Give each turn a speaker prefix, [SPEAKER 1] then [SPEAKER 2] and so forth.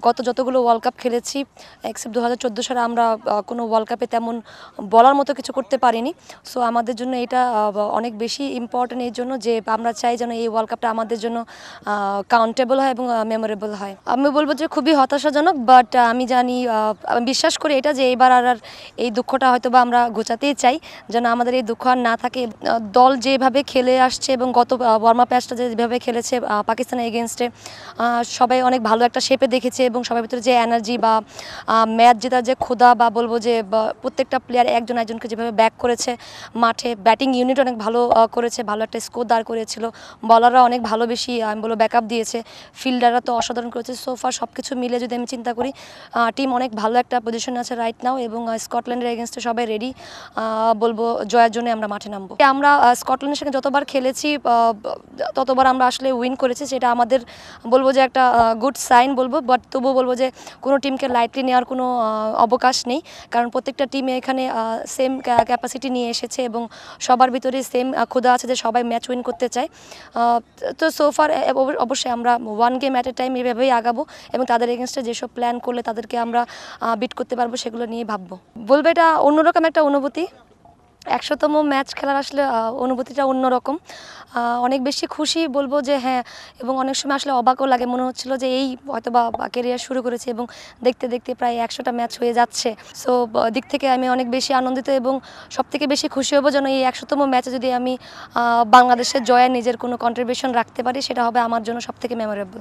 [SPEAKER 1] গত যতগুলো world cup খেলেছি এক্সেপ্ট 2014 সালে আমরা কোনো ওয়ার্ল্ড কাপে তেমন বলার মতো কিছু করতে পারিনি। সো আমাদের জন্য এটা অনেক বেশি ইম্পর্টেন্ট এই জন্য যে আমরা চাই যেন এই ওয়ার্ল্ড কাপটা আমাদের জন্য কাউন্টেবল হয় এবং মেমোরেবল হয়। আমি বলবো যে খুবই হতাশাজনক, বাট আমি জানি, আমি বিশ্বাস করি এটা যে এবার আর এই দুঃখটা হয়তো বা আমরা ঘোচাতেই চাই যেন আমাদের এই দুঃখ আর না থাকে। দল যেভাবে খেলে আসছে এবং গত ওয়ার্ম আপ ম্যাচটা যেভাবে খেলেছে পাকিস্তানের এগেনস্টে, সবাই অনেক ভালো একটা শেপে দেখেছে এবং সবার ভিতরে যে এনার্জি বা ম্যাচ জেতার যে ক্ষুধা বা বলবো যে প্রত্যেকটা প্লেয়ার একজন একজনকে যেভাবে ব্যাক করেছে মাঠে, ব্যাটিং ইউনিট অনেক ভালো করেছে, ভালো একটা স্কোর দাঁড় করেছিল, বলাররা অনেক ভালো বেশি আমি বলবো ব্যাকআপ দিয়েছে, ফিল্ডাররা তো অসাধারণ করেছে। সোফার সব কিছু মিলে যদি আমি চিন্তা করি টিম অনেক ভালো একটা পজিশনে আছে রাইট নাও এবং স্কটল্যান্ডের এগেনস্টে সবাই রেডি, বলবো জয়ের জন্য আমরা মাঠে নামবো। আমরা স্কটল্যান্ডের সঙ্গে যতবার খেলেছি ততবার আমরা আসলে উইন করেছি, সেটা আমাদের বলবো যে একটা গুড সাইন বলবো। বাট তবুও বলবো যে কোনো টিমকে লাইটলি নেওয়ার কোনো অবকাশ নেই, কারণ প্রত্যেকটা টিমে এখানে সেম ক্যাপাসিটি নিয়ে এসেছে এবং সবার ভিতরে সেম ক্ষুধা আছে যে সবাই ম্যাচ উইন করতে চায়। তো সোফার অবশ্যই আমরা one game at a time এভাবেই আগাবো এবং তাদের এগেনস্টে যেসব প্ল্যান করলে তাদেরকে আমরা বিট করতে পারবো সেগুলো নিয়ে ভাববো। বলবো এটা অন্যরকম একটা অনুভূতি, 100তম ম্যাচ খেলার আসলে অনুভূতিটা অন্যরকম, অনেক বেশি খুশি বলবো যে হ্যাঁ, এবং অনেক সময় আসলে অবাকও লাগে, মনে হচ্ছিল যে এই হয়তো বা কেরিয়ার শুরু করেছে এবং দেখতে দেখতে প্রায় 100টা ম্যাচ হয়ে যাচ্ছে। সো দিক থেকে আমি অনেক বেশি আনন্দিত এবং সবথেকে বেশি খুশি হব যেন এই 100তম ম্যাচে যদি আমি বাংলাদেশের জয়ে নিজের কোনো কন্ট্রিবিউশন রাখতে পারি, সেটা হবে আমার জন্য সবথেকে মেমোরেবল।